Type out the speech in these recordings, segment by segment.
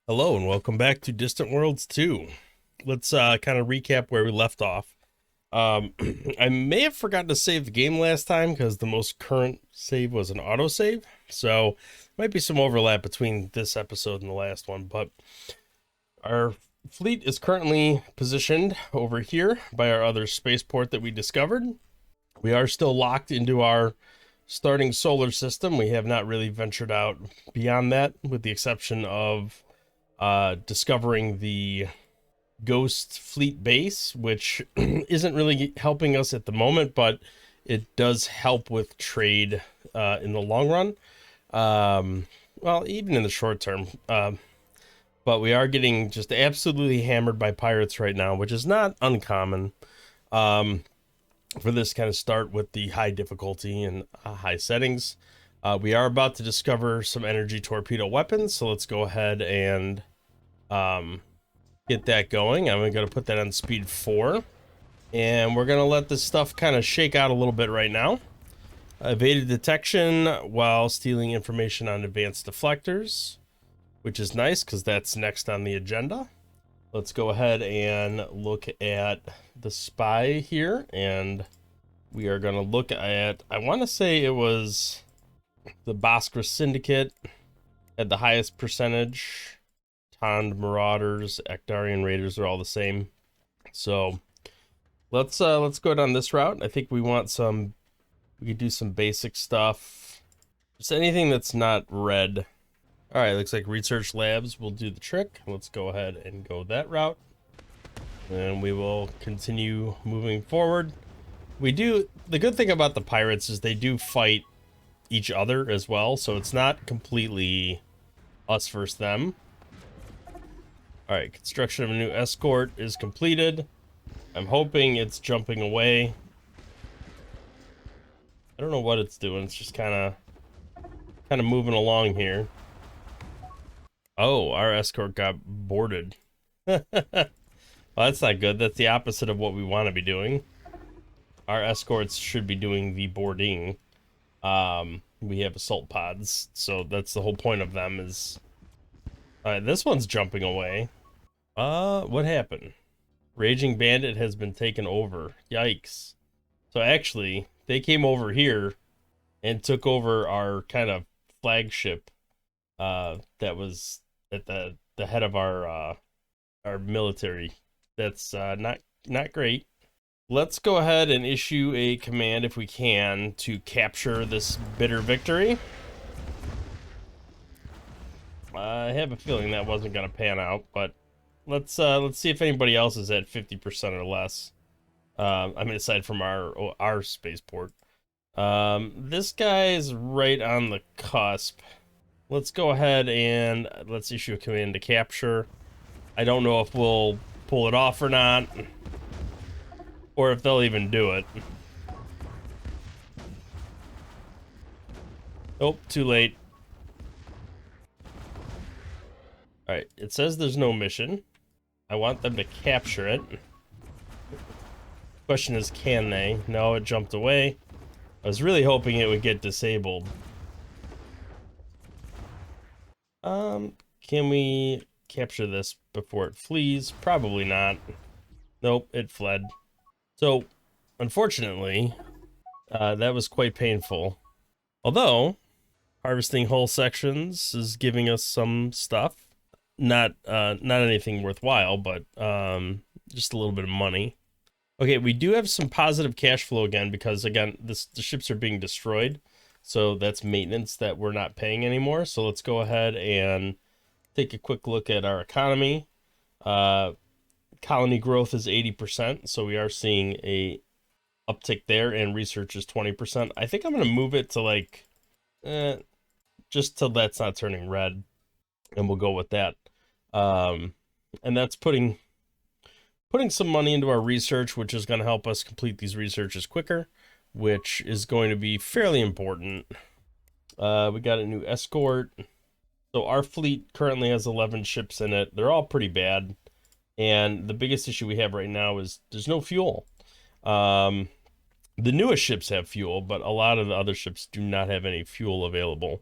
Hello and welcome back to Distant Worlds 2. Let's kind of recap where we left off. I may have forgotten to save the game last time because the most current save was an autosave. So might be some overlap between this episode and the last one, but our fleet is currently positioned over here by our other spaceport that we discovered. We are still locked into our starting solar system. We have not really ventured out beyond that, with the exception of discovering the Ghost Fleet base, which isn't really helping us at the moment, but it does help with trade in the long run. Well, even in the short term. But we are getting just absolutely hammered by pirates right now, which is not uncommon for this kind of start with the high difficulty and high settings. We are about to discover some energy torpedo weapons, so let's go ahead and get that going. I'm going to put that on speed 4, and we're going to let this stuff kind of shake out a little bit right now. Evaded detection while stealing information on advanced deflectors, which is nice because that's next on the agenda. Let's go ahead and look at the spy here, and we are going to look at, I want to say it was the Boscra Syndicate at the highest percentage. Tond Marauders, Ekdarian Raiders are all the same. So let's go down this route. I think we could do some basic stuff. Just anything that's not red. All right, looks like research labs will do the trick. Let's go ahead and go that route. And we will continue moving forward. The good thing about the pirates is they do fight each other as well, so it's not completely us versus them. All right, construction of a new escort is completed. I'm hoping it's jumping away. I don't know what it's doing. It's just kind of moving along here. Oh, our escort got boarded. Well, that's not good. That's the opposite of what we want to be doing. Our escorts should be doing the boarding. We have assault pods, so that's the whole point of them is... this one's jumping away. What happened? Raging Bandit has been taken over. Yikes. So actually, they came over here and took over our kind of flagship that was at the head of our military. That's not great. Let's go ahead and issue a command if we can to capture this bitter victory. I have a feeling that wasn't going to pan out, but let's see if anybody else is at 50% or less. I mean, aside from our spaceport. This guy is right on the cusp. Let's go ahead and let's issue a command to capture. I don't know if we'll pull it off or not, or if they'll even do it. Oh, too late. All right, it says there's no mission. I want them to capture it. Question is, can they? No, it jumped away. I was really hoping it would get disabled. Can we capture this before it flees? Probably not. Nope, it fled. So, unfortunately, that was quite painful. Although, harvesting whole sections is giving us some stuff. Not anything worthwhile, but just a little bit of money. Okay, we do have some positive cash flow again because, again, the ships are being destroyed. So that's maintenance that we're not paying anymore. So let's go ahead and take a quick look at our economy. Colony growth is 80%, so we are seeing a uptick there, and research is 20%. I think I'm going to move it to like, just till that's not turning red, and we'll go with that. And that's putting some money into our research, which is going to help us complete these researches quicker, which is going to be fairly important. We got a new escort. So our fleet currently has 11 ships in it. They're all pretty bad. And the biggest issue we have right now is there's no fuel. The newest ships have fuel, but a lot of the other ships do not have any fuel available.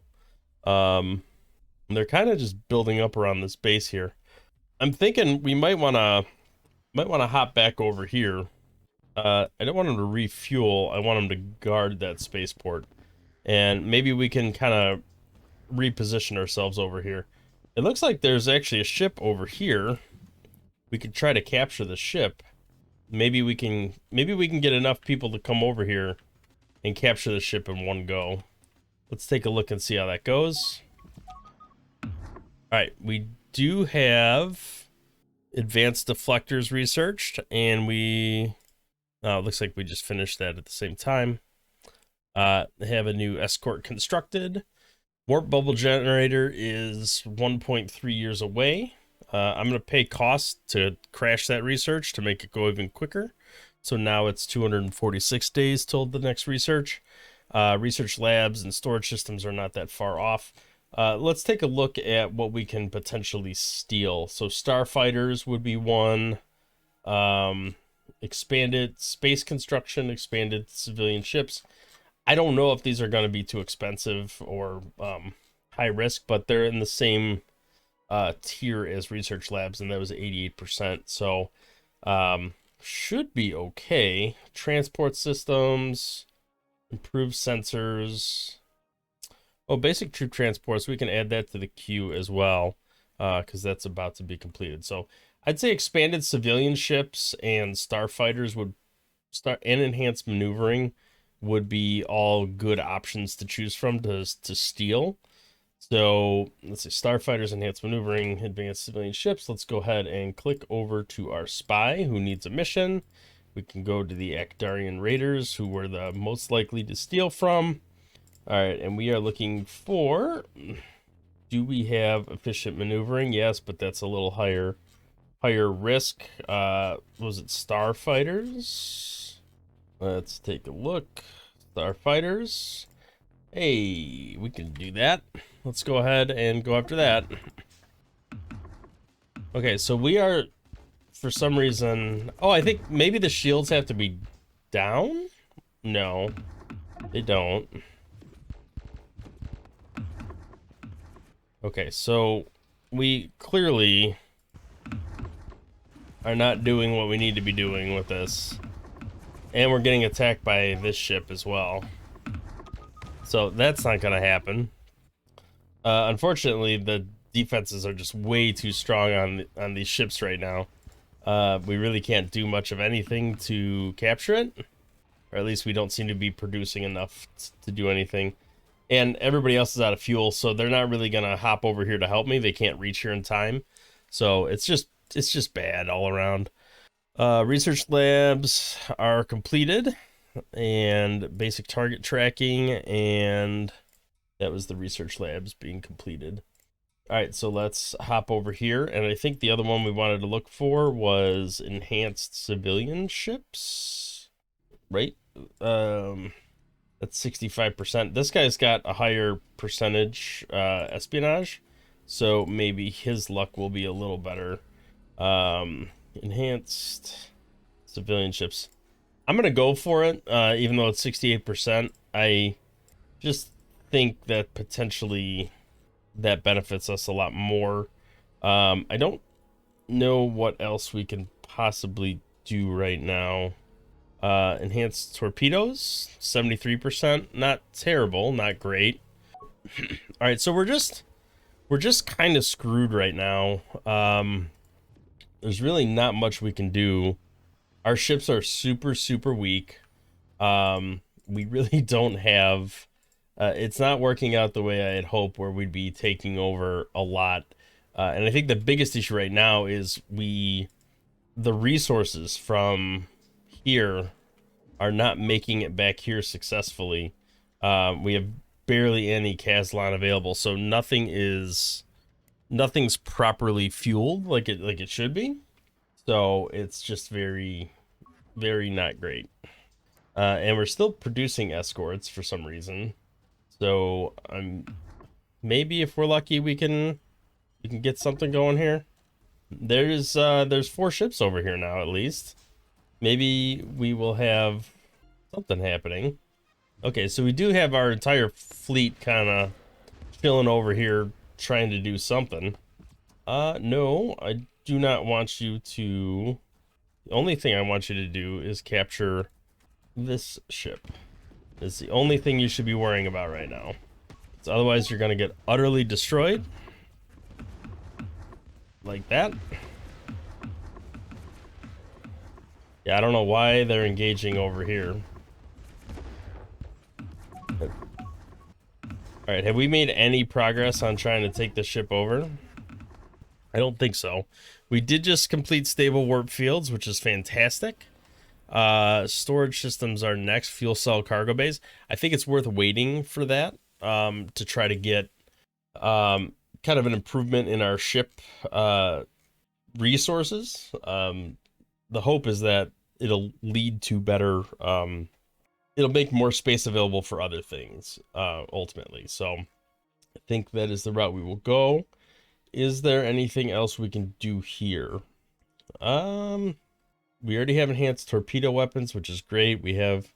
And they're kind of just building up around this base here. I'm thinking we might wanna hop back over here. I don't want them to refuel. I want them to guard that spaceport, and maybe we can kind of reposition ourselves over here. It looks like there's actually a ship over here. We could try to capture the ship. Maybe we can get enough people to come over here and capture the ship in one go. Let's take a look and see how that goes. All right, we do have advanced deflectors researched, and it looks like we just finished that at the same time. Have a new escort constructed. Warp bubble generator is 1.3 years away. I'm going to pay cost to crash that research to make it go even quicker. So now it's 246 days till the next research. Research labs and storage systems are not that far off. Let's take a look at what we can potentially steal. So starfighters would be one. Expanded space construction, expanded civilian ships. I don't know if these are going to be too expensive or high risk, but they're in the same tier as research labs, and that was 88%. So should be okay. Transport systems, improved sensors. Oh, basic troop transports, we can add that to the queue as well, because that's about to be completed. So I'd say expanded civilian ships and starfighters would start, and enhanced maneuvering would be all good options to choose from to steal. So let's see, starfighters, enhanced maneuvering, advanced civilian ships. Let's go ahead and click over to our spy who needs a mission. We can go to the Akdarian Raiders, who were the most likely to steal from. All right, and we are looking for, do we have efficient maneuvering? Yes, but that's a little higher risk. Was it starfighters? Let's take a look. Starfighters. Hey, we can do that. Let's go ahead and go after that. Okay, so we are, for some reason, oh, I think maybe the shields have to be down? No, they don't. Okay, so we clearly are not doing what we need to be doing with this. And we're getting attacked by this ship as well. So that's not going to happen. Unfortunately, the defenses are just way too strong on these ships right now. We really can't do much of anything to capture it. Or at least we don't seem to be producing enough to do anything. And everybody else is out of fuel, so they're not really going to hop over here to help me. They can't reach here in time. So it's just bad all around. Research labs are completed, and basic target tracking, and that was the research labs being completed. All right, so let's hop over here, and I think the other one we wanted to look for was enhanced civilian ships, right? That's 65%. This guy's got a higher percentage espionage, so maybe his luck will be a little better. Enhanced civilian ships. I'm gonna go for it, even though it's 68%. I just think that potentially that benefits us a lot more. I don't know what else we can possibly do right now. Enhanced torpedoes, 73%. Not terrible, not great. All right, so we're just kind of screwed right now. There's really not much we can do. Our ships are super weak. We really don't have, it's not working out the way I had hoped, where we'd be taking over a lot. And I think the biggest issue right now is the resources from here are not making it back here successfully. We have barely any Kazlan available, so nothing's properly fueled like it should be. So it's just very not great. And we're still producing escorts for some reason. So maybe if we're lucky we can get something going here. There's 4 ships over here now at least. Maybe we will have something happening. Okay, so we do have our entire fleet kind of chilling over here, trying to do something. No, I do not want you to... The only thing I want you to do is capture this ship. It's the only thing you should be worrying about right now. So otherwise, you're going to get utterly destroyed. Like that. Yeah, I don't know why they're engaging over here. Alright, have we made any progress on trying to take the ship over? I don't think so. We did just complete stable warp fields, which is fantastic. Storage systems are next. Fuel cell cargo bays. I think it's worth waiting for that to try to get kind of an improvement in our ship resources. The hope is that it'll lead to better... it'll make more space available for other things, ultimately. So I think that is the route we will go. Is there anything else we can do here? We already have enhanced torpedo weapons, which is great. We have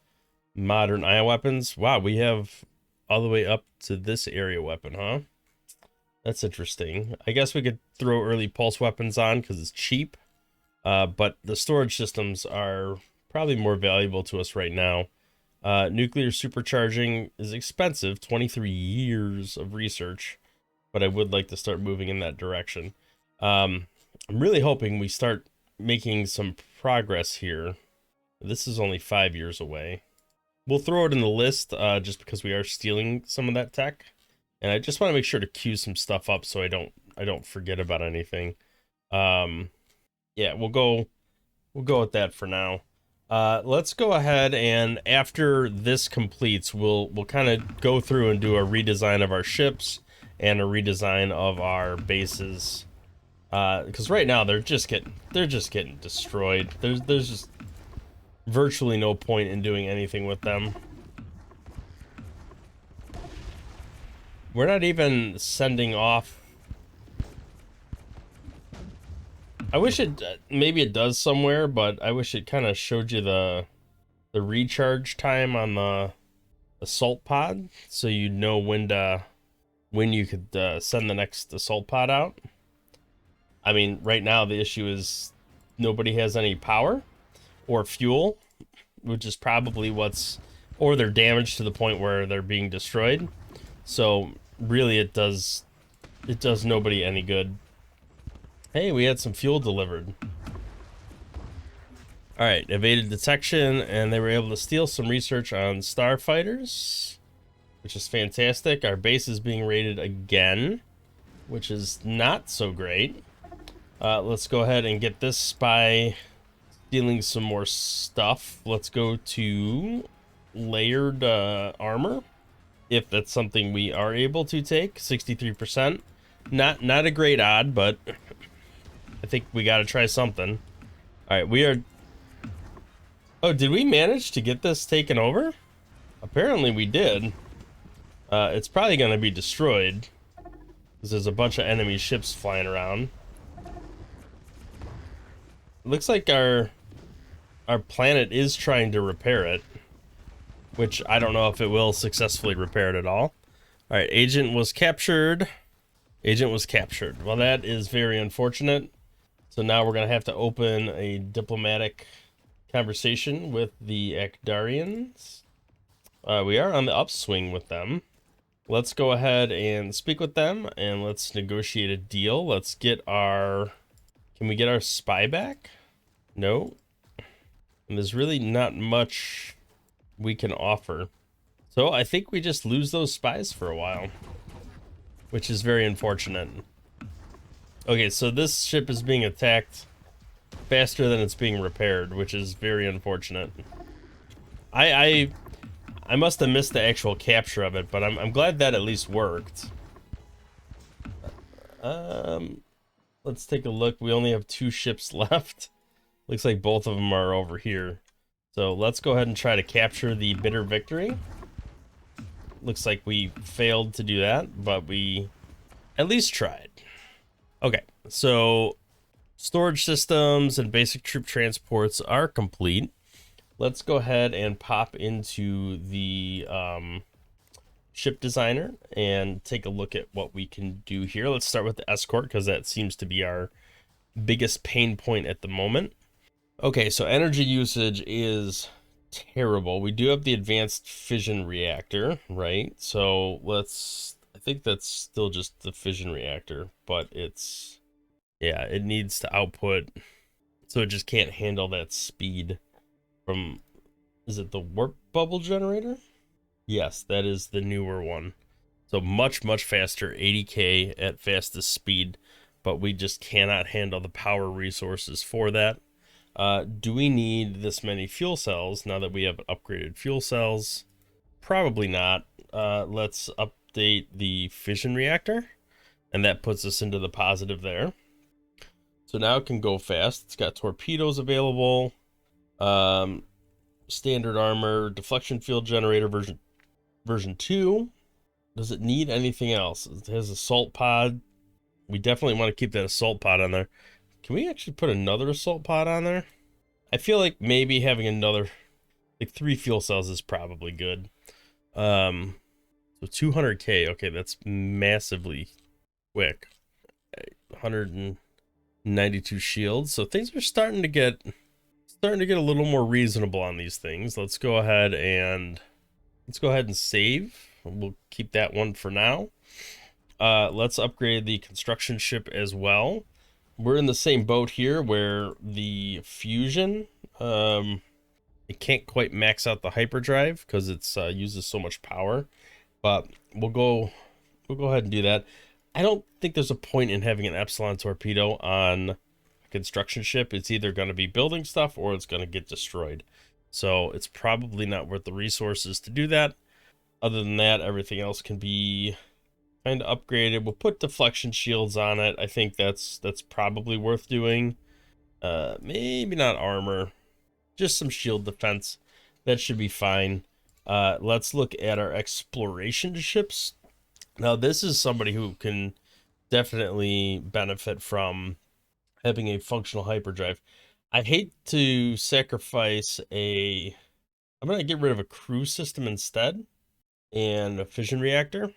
modern ion weapons. Wow, we have all the way up to this area weapon, huh? That's interesting. I guess we could throw early pulse weapons on because it's cheap. But the storage systems are probably more valuable to us right now. Nuclear supercharging is expensive, 23 years of research, but I would like to start moving in that direction. I'm really hoping we start making some progress here. This is only 5 years away. We'll throw it in the list just because we are stealing some of that tech, and I just want to make sure to queue some stuff up so I don't forget about anything. Yeah, we'll go with that for now. Let's go ahead, and after this completes, we'll kind of go through and do a redesign of our ships and a redesign of our bases. Because right now they're just getting destroyed. There's just virtually no point in doing anything with them. We're not even sending off. I wish it, maybe it does somewhere, but I wish it kind of showed you the recharge time on the assault pod, so you'd know when you could send the next assault pod out. I mean, right now the issue is nobody has any power or fuel, which is probably or they're damaged to the point where they're being destroyed. So really it does nobody any good. Hey, we had some fuel delivered. Alright, evaded detection, and they were able to steal some research on starfighters, which is fantastic. Our base is being raided again, which is not so great. Let's go ahead and get this spy stealing some more stuff. Let's go to layered armor, if that's something we are able to take. 63%. Not a great odd, but I think we got to try something. All right, we are... Oh, did we manage to get this taken over? Apparently we did. It's probably going to be destroyed, because there's a bunch of enemy ships flying around. It looks like our planet is trying to repair it, which I don't know if it will successfully repair it at all. All right, agent was captured. Agent was captured. Well, that is very unfortunate. So now we're going to have to open a diplomatic conversation with the Akdarians. We are on the upswing with them. Let's go ahead and speak with them, and let's negotiate a deal. Let's get our... Can we get our spy back? No. And there's really not much we can offer. So I think we just lose those spies for a while, which is very unfortunate. Okay, so this ship is being attacked faster than it's being repaired, which is very unfortunate. I must have missed the actual capture of it, but I'm glad that at least worked. Let's take a look. We only have 2 ships left. Looks like both of them are over here. So let's go ahead and try to capture the bitter victory. Looks like we failed to do that, but we at least tried. Okay, so storage systems and basic troop transports are complete. Let's go ahead and pop into the ship designer and take a look at what we can do here. Let's start with the escort because that seems to be our biggest pain point at the moment. Okay, so energy usage is terrible. We do have the advanced fission reactor, right? So I think that's still just the fission reactor, but yeah, it needs to output, so it just can't handle that speed from, is it the warp bubble generator? Yes, that is the newer one. So much, much faster, 80K at fastest speed, but we just cannot handle the power resources for that. Do we need this many fuel cells now that we have upgraded fuel cells? Probably not. Let's update the fission reactor, and that puts us into the positive there. So now it can go fast. It's got torpedoes available, standard armor, deflection field generator version 2. Does it need anything else? It has assault pod. We definitely want to keep that assault pod on there. Can we actually put another assault pod on there? I feel like maybe having another, like 3 fuel cells is probably good. So 200K. Okay, that's massively quick. 192 shields. So things are starting to get a little more reasonable on these things. Let's go ahead and save. We'll keep that one for now. Let's upgrade the construction ship as well. We're in the same boat here where the fusion, it can't quite max out the hyperdrive because it's uses so much power, but we'll go ahead and do that. I don't think there's a point in having an Epsilon torpedo on a construction ship. It's either going to be building stuff or it's going to get destroyed. So it's probably not worth the resources to do that. Other than that, everything else can be kind of upgraded. We'll put deflection shields on it. I think that's probably worth doing. Maybe not armor, just some shield defense. That should be fine. Let's look at our exploration ships. Now, this is somebody who can definitely benefit from having a functional hyperdrive. I hate to sacrifice I'm going to get rid of a crew system instead and a fission reactor.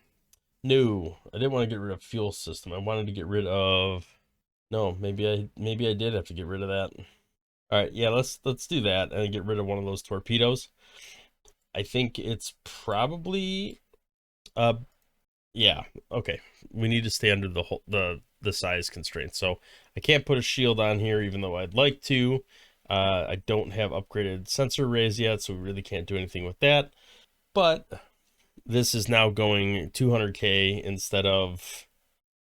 No, I didn't want to get rid of fuel system. I wanted to get rid of, no, maybe I did have to get rid of that. All right, yeah, let's do that and get rid of one of those torpedoes. I think it's probably yeah, okay. We need to stay under the size constraint. So I can't put a shield on here even though I'd like to. I don't have upgraded sensor arrays yet, so we really can't do anything with that. But this is now going 200K instead of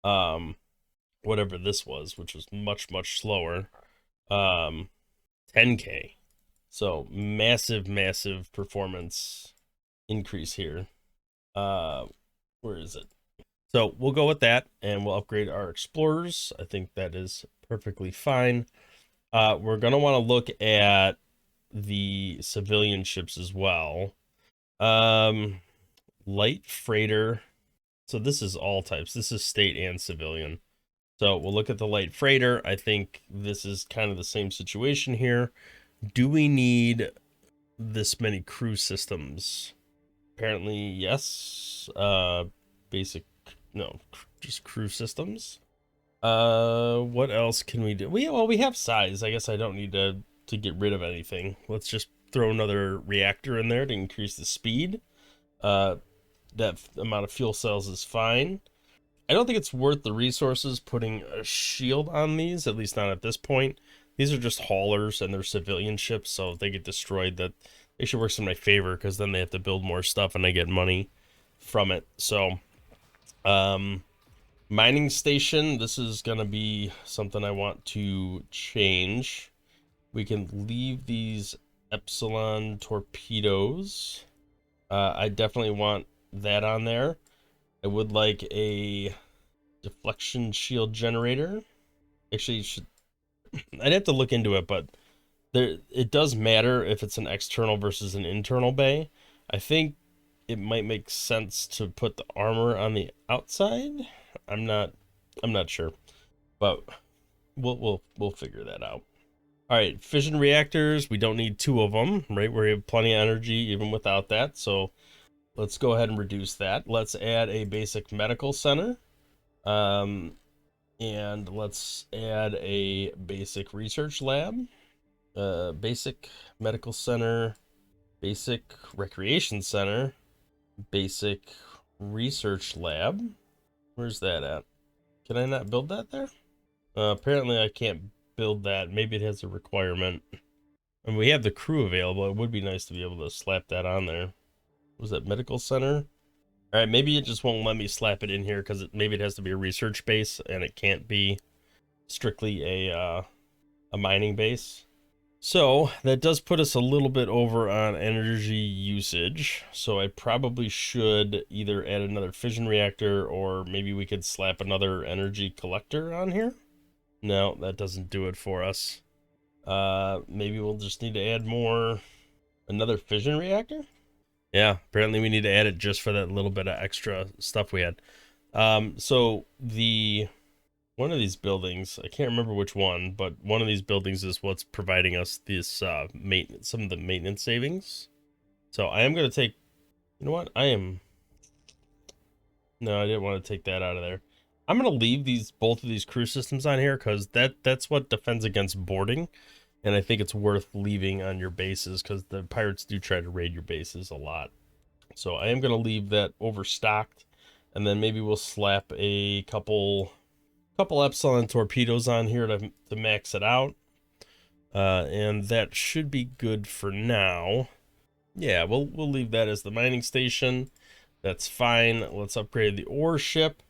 whatever this was, which was much, much slower. 10K. So massive, massive performance increase here. Where is it? So we'll go with that and we'll upgrade our explorers. I think that is perfectly fine. We're gonna want to look at the civilian ships as well. Light freighter. So this is all types. This is state and civilian. So we'll look at the light freighter. I think this is kind of the same situation here. Do we need this many crew systems? Apparently, yes. Basic, no, just crew systems. What else can we do? We have size. I guess I don't need to get rid of anything. Let's just throw another reactor in there to increase the speed. That amount of fuel cells is fine. I don't think it's worth the resources putting a shield on these, at least not at this point. These are just haulers and they're civilian ships, so if they get destroyed, that they should work in my favor because then they have to build more stuff and I get money from it. So, mining station, this is going to be something I want to change. We can leave these Epsilon torpedoes. I definitely want that on there. I would like a deflection shield generator. Actually, I'd have to look into it, but it does matter if it's an external versus an internal bay. I think it might make sense to put the armor on the outside. I'm not sure, but we'll figure that out. All right, fission reactors. We don't need 2 of them, right? We have plenty of energy even without that, so let's go ahead and reduce that. Let's add a basic medical center. And let's add a basic research lab. Basic medical center, basic recreation center, basic research lab. Where's that at? Can I not build that there? Apparently I can't build that. Maybe it has a requirement. And we have the crew available. It would be nice to be able to slap that on there. Was that medical center? All right, maybe it just won't let me slap it in here because maybe it has to be a research base and it can't be strictly a mining base. So that does put us a little bit over on energy usage. So I probably should either add another fission reactor or maybe we could slap another energy collector on here. No, that doesn't do it for us. Maybe we'll just need to add another fission reactor. Yeah, apparently we need to add it just for that little bit of extra stuff we had. So one of these buildings, I can't remember which one, but one of these buildings is what's providing us this maintenance, some of the maintenance savings. So I am going to take, you know what? No, I didn't want to take that out of there. I'm going to leave both of these crew systems on here because that's what defends against boarding. And I think it's worth leaving on your bases because the pirates do try to raid your bases a lot. So I am going to leave that overstocked. And then maybe we'll slap a couple Epsilon torpedoes on here to max it out. And that should be good for now. Yeah, we'll leave that as the mining station. That's fine. Let's upgrade the ore ship.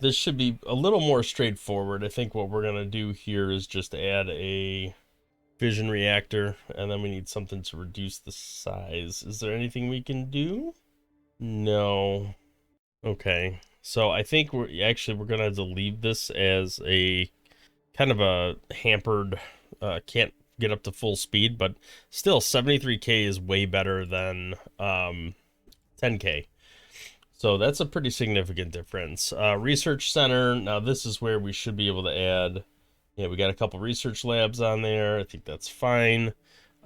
This should be a little more straightforward. I think what we're going to do here is just add a fission reactor, and then we need something to reduce the size. Is there anything we can do? No. Okay. So I think we're going to have to leave this as a kind of a hampered, can't get up to full speed, but still 73K is way better than 10K. So that's a pretty significant difference. Research center, now this is where we should be able to add, we got a couple research labs on there. I think that's fine.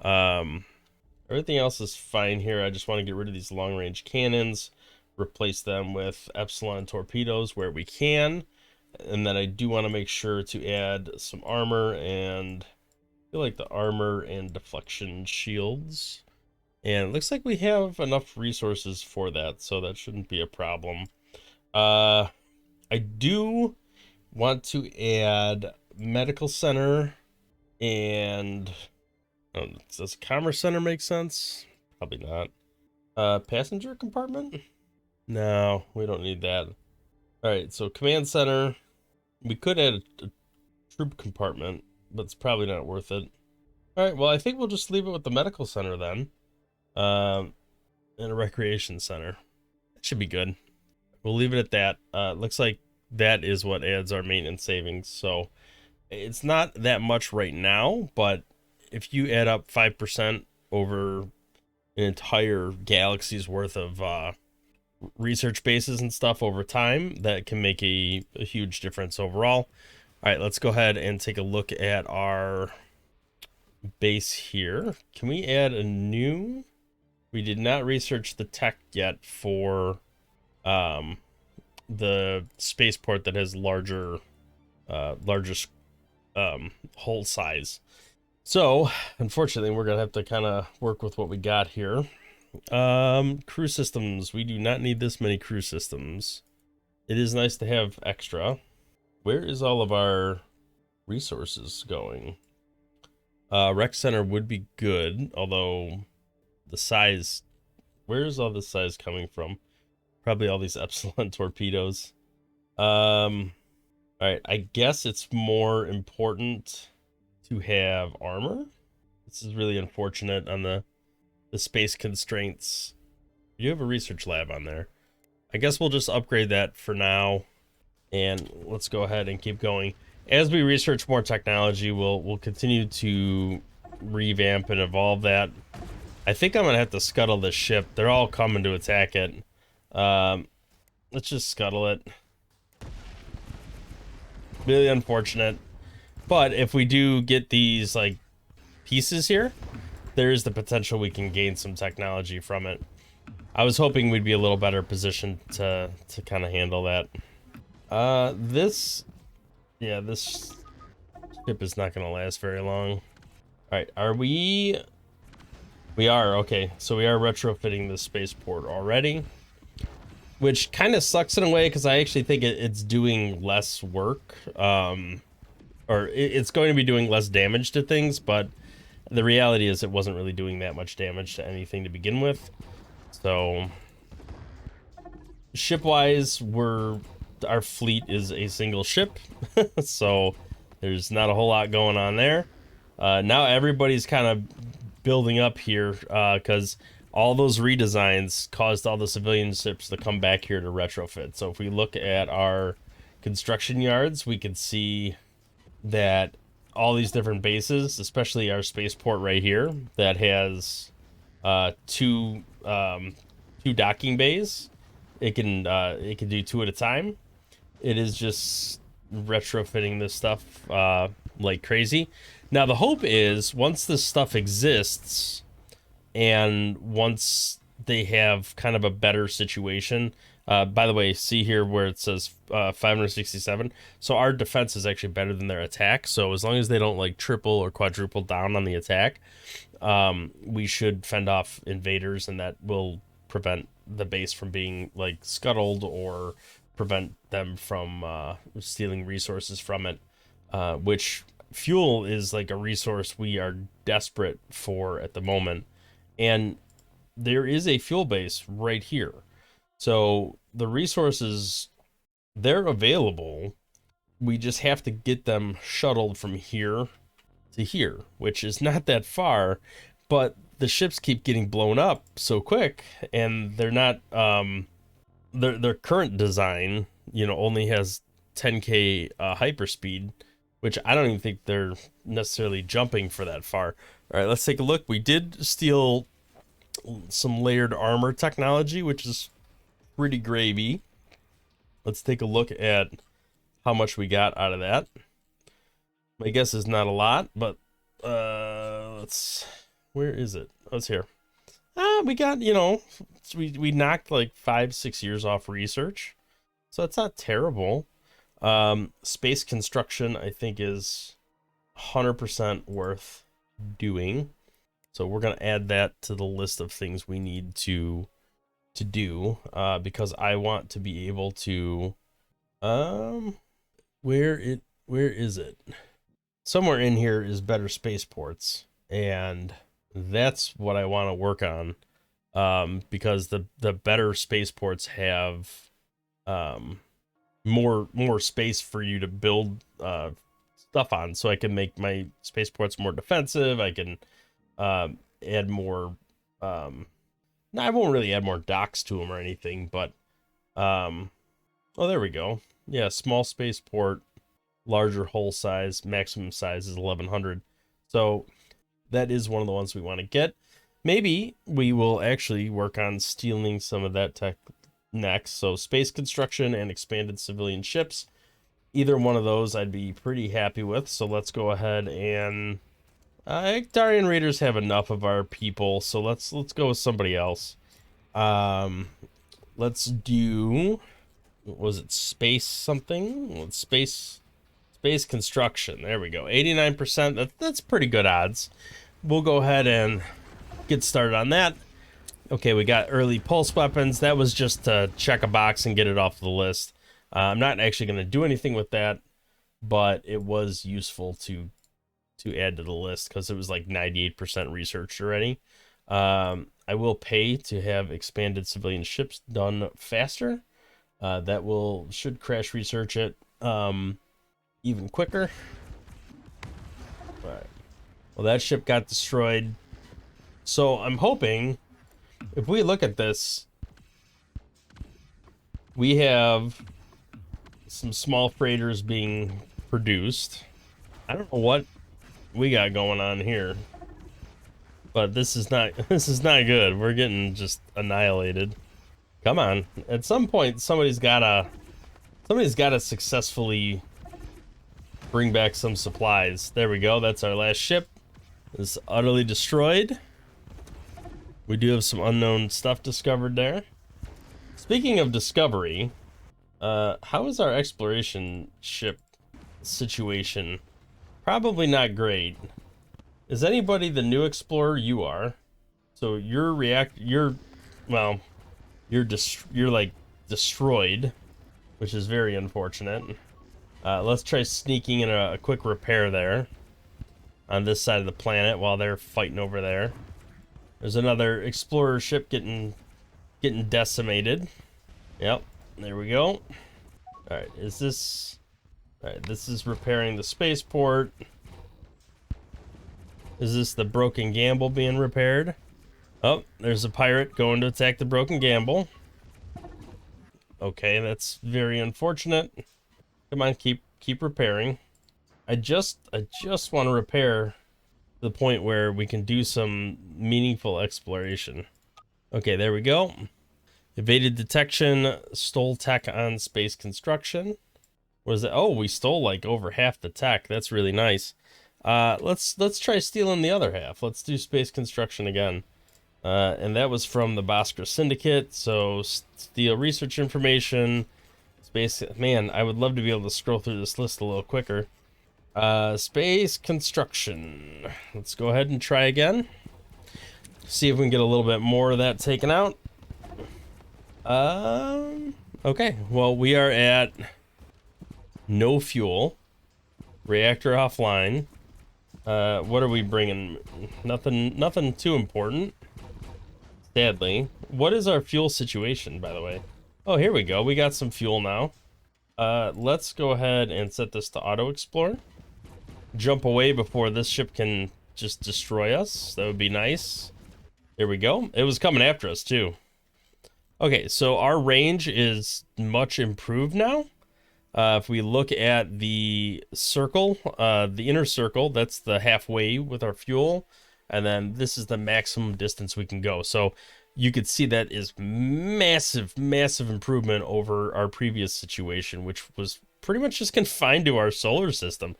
Everything else is fine here. I just want to get rid of these long range cannons, replace them with Epsilon torpedoes where we can. And then I do want to make sure to add some armor, and I feel like the armor and deflection shields. And it looks like we have enough resources for that, so that shouldn't be a problem. I do want to add medical center and does commerce center make sense? Probably not. Passenger compartment? No, we don't need that. All right, so command center. We could add a troop compartment, but it's probably not worth it. All right, well, I think we'll just leave it with the medical center then. And a recreation center. That should be good. We'll leave it at that. Looks like that is what adds our maintenance savings. So it's not that much right now, but if you add up 5% over an entire galaxy's worth of research bases and stuff over time, that can make a huge difference overall. All right, let's go ahead and take a look at our base here. Can we add a new? We did not research the tech yet for the spaceport that has larger hull size. So unfortunately, we're gonna have to kind of work with what we got here. Crew systems. We do not need this many crew systems. It is nice to have extra. Where is all of our resources going? Rec center would be good, although the size, where is all this size coming from? Probably all these Epsilon torpedoes. All right, I guess it's more important to have armor. This is really unfortunate on the space constraints. You have a research lab on there. I guess we'll just upgrade that for now, and let's go ahead and keep going. As we research more technology, we'll continue to revamp and evolve that. I think I'm gonna have to scuttle this ship. They're all coming to attack it. Let's just scuttle it. Really unfortunate. But if we do get these like pieces here, there is the potential we can gain some technology from it. I was hoping we'd be a little better positioned to kind of handle that. This ship is not going to last very long. All right, are we? We are, okay. So we are retrofitting the spaceport already, which kind of sucks in a way because I actually think it's doing less work, or it's going to be doing less damage to things, but the reality is it wasn't really doing that much damage to anything to begin with. So ship-wise, our fleet is a single ship, so there's not a whole lot going on there. Now everybody's kind of building up here because all those redesigns caused all the civilian ships to come back here to retrofit. So if we look at our construction yards, we can see that all these different bases, especially our spaceport right here, that has two docking bays. It can do 2 at a time. It is just retrofitting this stuff like crazy. Now the hope is once this stuff exists, and once they have kind of a better situation. By the way, see here where it says 567. So our defense is actually better than their attack. So as long as they don't like triple or quadruple down on the attack, we should fend off invaders, and that will prevent the base from being like scuttled or prevent them from stealing resources from it, which fuel is like a resource we are desperate for at the moment. And there is a fuel base right here. So the resources, they're available. We just have to get them shuttled from here to here, which is not that far, but the ships keep getting blown up so quick, and they're not, their current design, you know, only has 10K hyperspeed, which I don't even think they're necessarily jumping for that far. All right, let's take a look. We did steal some layered armor technology, which is pretty gravy. Let's take a look at how much we got out of that. My guess is not a lot, but where is it? Oh, it's here. We got, you know, we knocked like 5-6 years off research, so it's not terrible. Space construction, I think, is 100% worth doing. So we're gonna add that to the list of things we need to do, because I want to be able to, where is it? Somewhere in here is better spaceports, and that's what I want to work on, because the better spaceports have more space for you to build stuff on, so I can make my spaceports more defensive. I can add more, no, I won't really add more docks to them or anything, but oh, there we go. Yeah, small spaceport, larger hull size, maximum size is 1100. So that is one of the ones we want to get. Maybe we will actually work on stealing some of that tech next. So space construction and expanded civilian ships, either one of those I'd be pretty happy with. So let's go ahead and Darian Raiders have enough of our people, so let's go with somebody else. Let's do, what was it, space something? Space construction. There we go. 89%. That's pretty good odds. We'll go ahead and get started on that. Okay, we got early pulse weapons. That was just to check a box and get it off the list. I'm not actually going to do anything with that, but it was useful to add to the list because it was like 98% researched already. I will pay to have expanded civilian ships done faster. That should crash research it even quicker. All right. Well, that ship got destroyed. So I'm hoping, if we look at this, we have some small freighters being produced. I don't know what we got going on here, but this is not good. We're getting just annihilated. Come on, at some point somebody's gotta successfully bring back some supplies. There we go. That's our last ship. It's utterly destroyed. We do have some unknown stuff discovered there. Speaking of discovery, how is our exploration ship situation? Probably not great. Is anybody the new explorer? You are. So you're well, you're like destroyed, which is very unfortunate. Let's try sneaking in a quick repair there on this side of the planet while they're fighting over there. There's another explorer ship getting decimated. Yep, there we go. All right, is this? All right, this is repairing the spaceport. Is this the broken gamble being repaired? Oh, there's a pirate going to attack the broken gamble. Okay, that's very unfortunate. Come on, keep repairing. I just want to repair to the point where we can do some meaningful exploration. Okay, there we go. Evaded detection, stole tech on space construction. What is it? Oh, we stole like over half the tech. That's really nice. Let's try stealing the other half. Let's do space construction again. And that was from the Bhaskara Syndicate. So steal research information. Space. Man, I would love to be able to scroll through this list a little quicker. Space construction. Let's go ahead and try again. See if we can get a little bit more of that taken out. Okay. Well, we are at no fuel. Reactor offline. What are we bringing? Nothing too important. Sadly. What is our fuel situation, by the way? Oh, here we go. We got some fuel now. Let's go ahead and set this to auto explore. Jump away before this ship can just destroy us. That would be nice. There we go. It was coming after us too. Okay, so our range is much improved now. If we look at the circle, the inner circle, that's the halfway with our fuel. And then this is the maximum distance we can go. So you could see that is massive improvement over our previous situation, which was pretty much just confined to our solar system.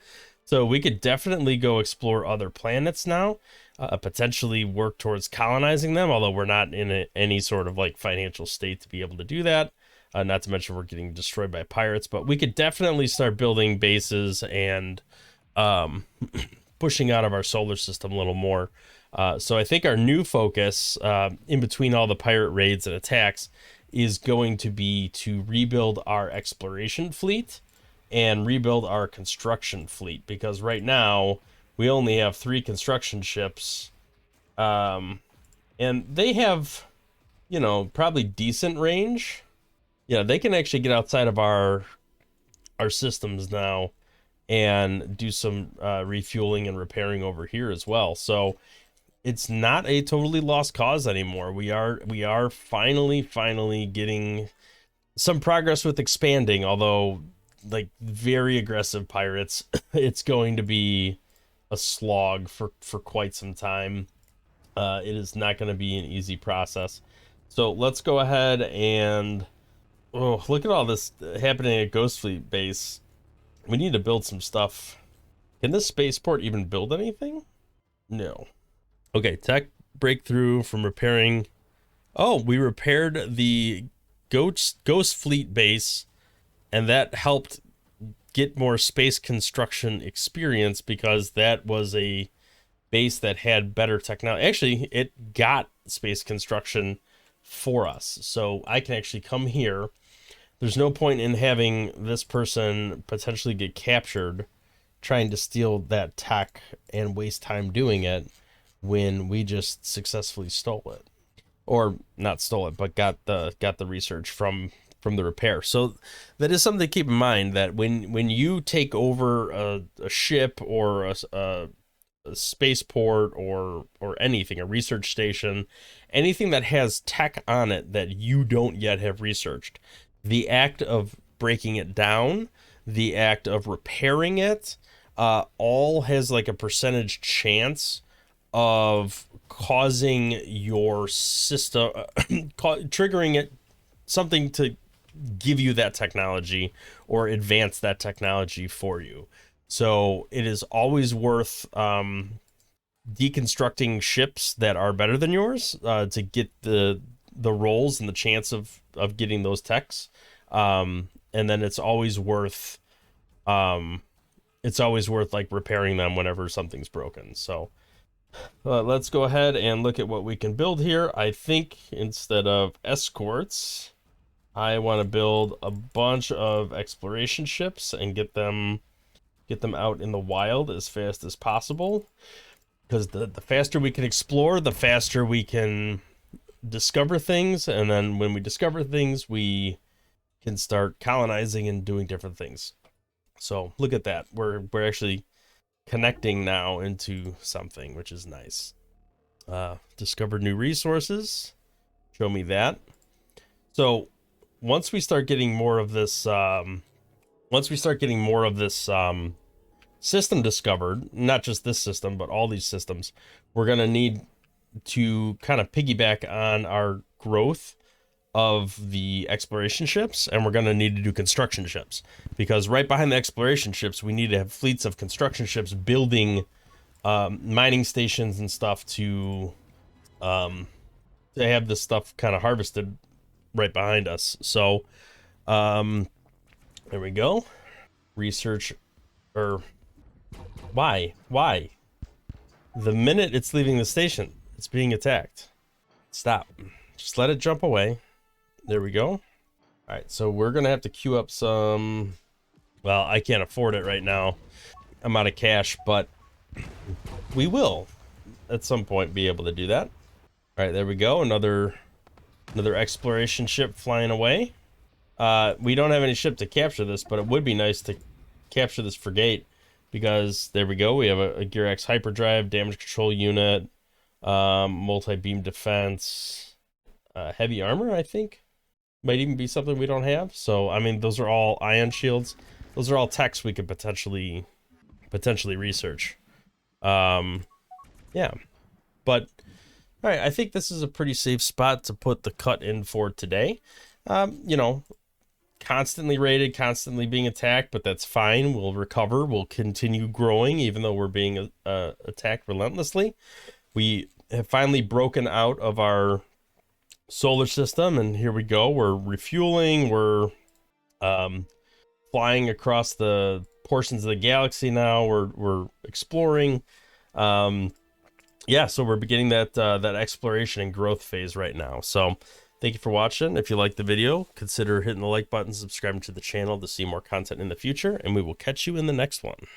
So we could definitely go explore other planets now, potentially work towards colonizing them, although we're not in any sort of like financial state to be able to do that. Not to mention we're getting destroyed by pirates, but we could definitely start building bases and pushing out of our solar system a little more. So I think our new focus, in between all the pirate raids and attacks, is going to be to rebuild our exploration fleet and rebuild our construction fleet, because right now we only have 3 construction ships, and they have, you know, probably decent range. Yeah, they can actually get outside of our systems now and do some refueling and repairing over here as well. So it's not a totally lost cause anymore. We are finally getting some progress with expanding, although like very aggressive pirates, it's going to be a slog for quite some time. It is not going to be an easy process. So let's go ahead and look at all this happening at Ghost Fleet base. We need to build some stuff. Can this spaceport even build anything? No. Okay, tech breakthrough from repairing. Oh, we repaired the Ghost Fleet base, and that helped get more space construction experience because that was a base that had better technology. Actually, it got space construction for us. So I can actually come here. There's no point in having this person potentially get captured trying to steal that tech and waste time doing it when we just successfully stole it. Or not stole it, but got the research from the repair. So that is something to keep in mind, that when you take over a ship or a spaceport or anything, a research station, anything that has tech on it that you don't yet have researched, the act of breaking it down, the act of repairing it, all has like a percentage chance of causing your system, triggering it, something to give you that technology or advance that technology for you. So it is always worth deconstructing ships that are better than yours to get the rolls and the chance of getting those techs. And then it's always worth like repairing them whenever something's broken. So let's go ahead and look at what we can build here. I think instead of escorts, I want to build a bunch of exploration ships and get them out in the wild as fast as possible. Because the faster we can explore, the faster we can discover things. And then when we discover things, we can start colonizing and doing different things. So look at that. We're actually connecting now into something, which is nice. Discover new resources. Show me that. So once we start getting more of this, system discovered, not just this system, but all these systems, we're going to need to kind of piggyback on our growth of the exploration ships, and we're going to need to do construction ships, because right behind the exploration ships, we need to have fleets of construction ships building mining stations and stuff to have this stuff kind of harvested right behind us. So there we go. Research, or why the minute it's leaving the station, it's being attacked. Stop. Just let it jump away. There we go. All right, so we're gonna have to queue up some, well, I can't afford it right now, I'm out of cash, but we will at some point be able to do that. All right, there we go. Another exploration ship flying away. We don't have any ship to capture this, but it would be nice to capture this frigate, because there we go. We have a Gear X hyperdrive, damage control unit, multi-beam defense, heavy armor, I think. Might even be something we don't have. So, I mean, those are all ion shields. Those are all techs we could potentially research. Yeah. But, all right, I think this is a pretty safe spot to put the cut in for today. You know, constantly raided, constantly being attacked, but that's fine. We'll recover. We'll continue growing, even though we're being attacked relentlessly. We have finally broken out of our solar system, and here we go. We're refueling. We're flying across the portions of the galaxy now. We're exploring. Yeah, so we're beginning that exploration and growth phase right now. So thank you for watching. If you liked the video, consider hitting the like button, subscribing to the channel to see more content in the future, and we will catch you in the next one.